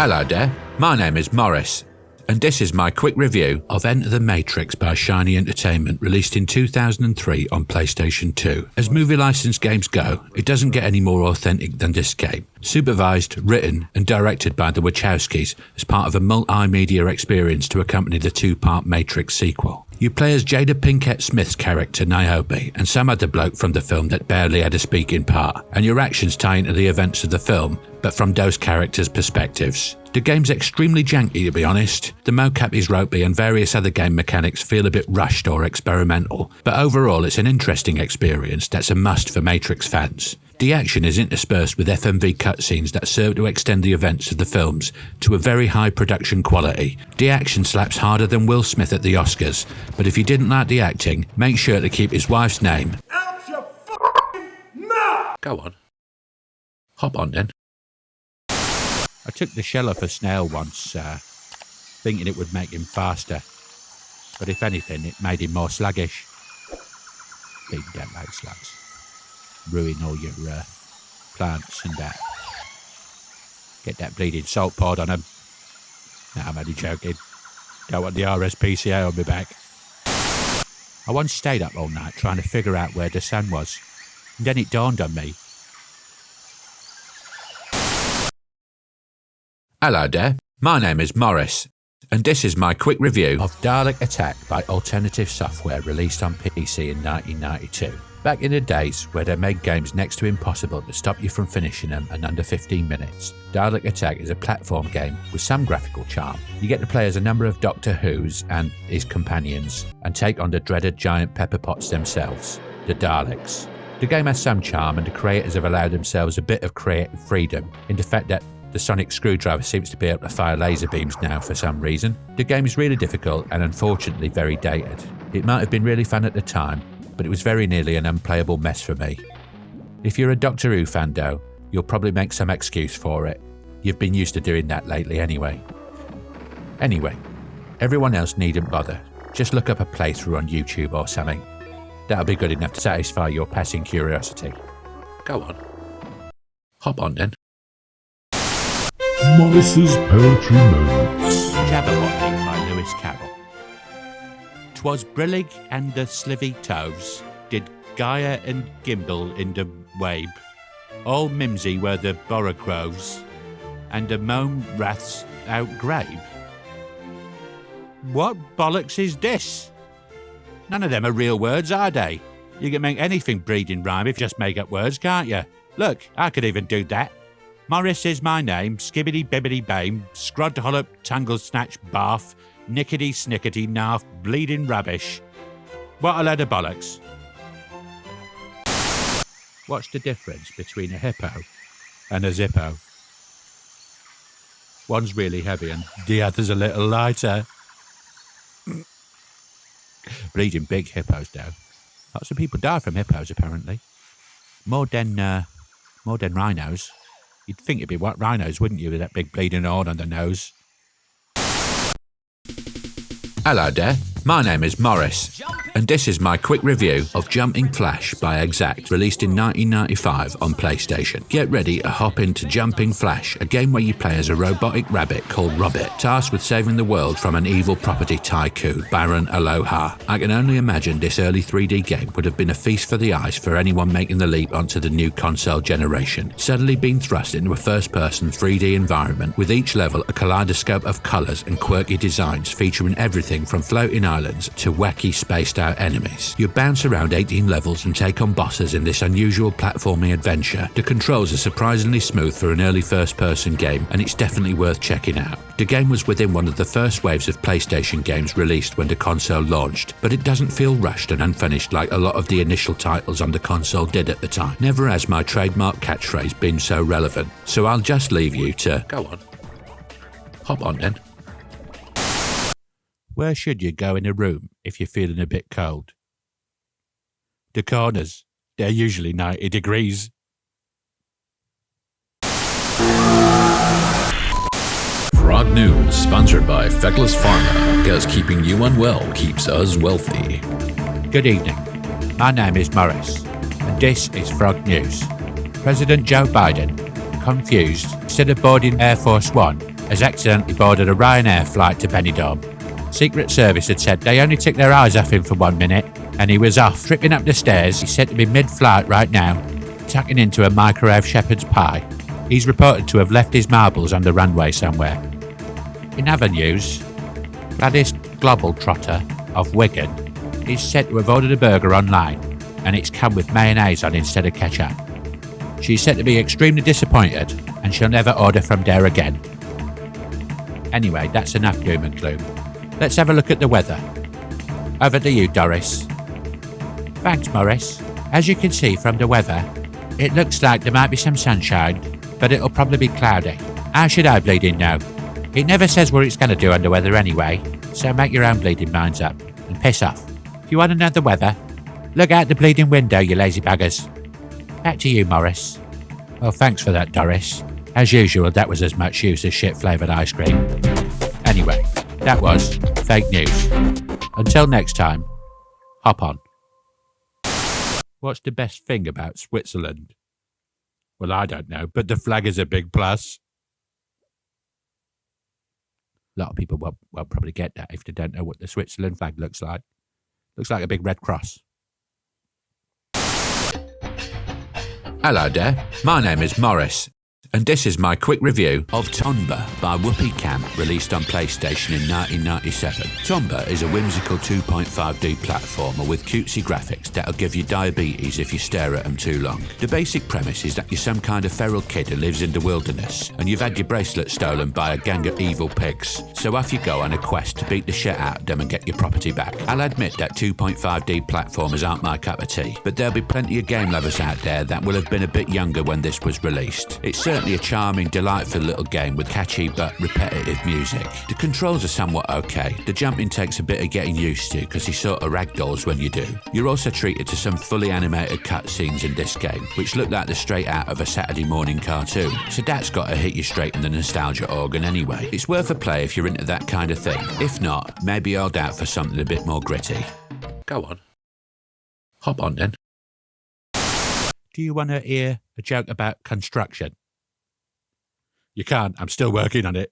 Hello there, my name is Morris, and this is my quick review of Enter the Matrix by Shiny Entertainment, released in 2003 on PlayStation 2. As movie licensed games go, it doesn't get any more authentic than this game. Supervised, written and directed by the Wachowskis as part of a multimedia experience to accompany the two-part Matrix sequel. You play as Jada Pinkett Smith's character Niobe and some other bloke from the film that barely had a speaking part, and your actions tie into the events of the film, but from those characters' perspectives. The game's extremely janky, to be honest. The mocap is ropey and various other game mechanics feel a bit rushed or experimental, but overall it's an interesting experience that's a must for Matrix fans. The action is interspersed with FMV cutscenes that serve to extend the events of the films to a very high production quality. The action slaps harder than Will Smith at the Oscars, but if you didn't like the acting, make sure to keep his wife's name out your f***ing mouth! Go on. Hop on then. I took the shell off a snail once, thinking it would make him faster, but if anything, it made him more sluggish. People don't like slugs. Ruin all your plants and that. Get that bleeding salt poured on them. Nah, I'm only joking. Don't want the RSPCA on my back. I once stayed up all night trying to figure out where the sun was, and then it dawned on me. Hello there, my name is Morris, and this is my quick review of Dalek Attack by Alternative Software, released on PC in 1992. Back in the days where they made games next to impossible to stop you from finishing them in under 15 minutes, Dalek Attack is a platform game with some graphical charm. You get to play as a number of Doctor Who's and his companions, and take on the dreaded giant pepper pots themselves, the Daleks. The game has some charm, and the creators have allowed themselves a bit of creative freedom in the fact that the sonic screwdriver seems to be able to fire laser beams now for some reason. The game is really difficult and unfortunately very dated. It might have been really fun at the time, but it was very nearly an unplayable mess for me. If you're a Doctor Who fan though, you'll probably make some excuse for it. You've been used to doing that lately anyway. Anyway, everyone else needn't bother. Just look up a playthrough on YouTube or something. That'll be good enough to satisfy your passing curiosity. Go on. Hop on then. Morris's Poetry Moments. Jabberwocky by Lewis Carroll. 'Twas Brillig and the slivy toves did Gaia and Gimble in the wabe. All mimsy were the borogroves, and the mome raths outgrabe. What bollocks is this? None of them are real words, are they? You can make anything breed in rhyme if you just make up words, can't you? Look, I could even do that. Morris is my name, skibbity bibbity bame, scrod hollop tangle snatch barf, nickety snickety narf bleeding rubbish. What a load of bollocks. What's the difference between a hippo and a zippo? One's really heavy and the other's a little lighter. Bleeding big hippos though. Lots of people die from hippos apparently. More than rhinos. You'd think it'd be what rhinos, wouldn't you, with that big bleeding horn on the nose? Hello there, my name is Morris, and this is my quick review of Jumping Flash by Exact, released in 1995 on PlayStation. Get ready to hop into Jumping Flash, a game where you play as a robotic rabbit called Robbit, tasked with saving the world from an evil property tycoon, Baron Aloha. I can only imagine this early 3D game would have been a feast for the eyes for anyone making the leap onto the new console generation, suddenly being thrust into a first-person 3D environment, with each level a kaleidoscope of colours and quirky designs featuring everything from floating islands to wacky spaced-out enemies. You bounce around 18 levels and take on bosses in this unusual platforming adventure. The controls are surprisingly smooth for an early first-person game, and it's definitely worth checking out. The game was within one of the first waves of PlayStation games released when the console launched, but it doesn't feel rushed and unfinished like a lot of the initial titles on the console did at the time. Never has my trademark catchphrase been so relevant, so I'll just leave you to... Go on. Hop on then. Where should you go in a room if you're feeling a bit cold? The corners. They're usually 90 degrees. Frog News, sponsored by Feckless Pharma, because keeping you unwell keeps us wealthy. Good evening. My name is Morris, and this is Frog News. President Joe Biden, confused, instead of boarding Air Force One, has accidentally boarded a Ryanair flight to Benidorm. Secret Service had said they only took their eyes off him for 1 minute, and he was off, tripping up the stairs. He's said to be mid-flight right now, tucking into a microwave shepherd's pie. He's reported to have left his marbles on the runway somewhere. In other news, Gladys Globaltrotter of Wigan is said to have ordered a burger online, and it's come with mayonnaise on instead of ketchup. She's said to be extremely disappointed, and she'll never order from there again. Anyway, that's enough doom and gloom. Let's have a look at the weather. Over to you, Doris. Thanks, Morris. As you can see from the weather, it looks like there might be some sunshine, but it'll probably be cloudy. How should I bleeding know? It never says what it's going to do on the weather anyway, so make your own bleeding minds up and piss off. If you want to know the weather, look out the bleeding window, you lazy buggers. Back to you, Morris. Well, thanks for that, Doris. As usual, that was as much use as shit-flavoured ice cream. Anyway, that was fake news. Until next time, hop on. What's the best thing about Switzerland? Well, I don't know, but the flag is a big plus. A lot of people won't probably get that if they don't know what the Switzerland flag looks like. Looks like a big red cross. Hello there, my name is Morris, and this is my quick review of Tomba by Whoopi Camp, released on PlayStation in 1997. Tomba is a whimsical 2.5D platformer with cutesy graphics that'll give you diabetes if you stare at them too long. The basic premise is that you're some kind of feral kid who lives in the wilderness, and you've had your bracelet stolen by a gang of evil pigs. So off you go on a quest to beat the shit out of them and get your property back. I'll admit that 2.5D platformers aren't my cup of tea, but there'll be plenty of game lovers out there that will have been a bit younger when this was released. It's certainly a charming, delightful little game with catchy but repetitive music. The controls are somewhat okay. The jumping takes a bit of getting used to because he sort of ragdolls when you do. You're also treated to some fully animated cutscenes in this game, which look like they're straight out of a Saturday morning cartoon. So that's got to hit you straight in the nostalgia organ anyway. It's worth a play if you're into that kind of thing. If not, maybe hold out for something a bit more gritty. Go on. Hop on then. Do you want to hear a joke about construction? You can't, I'm still working on it.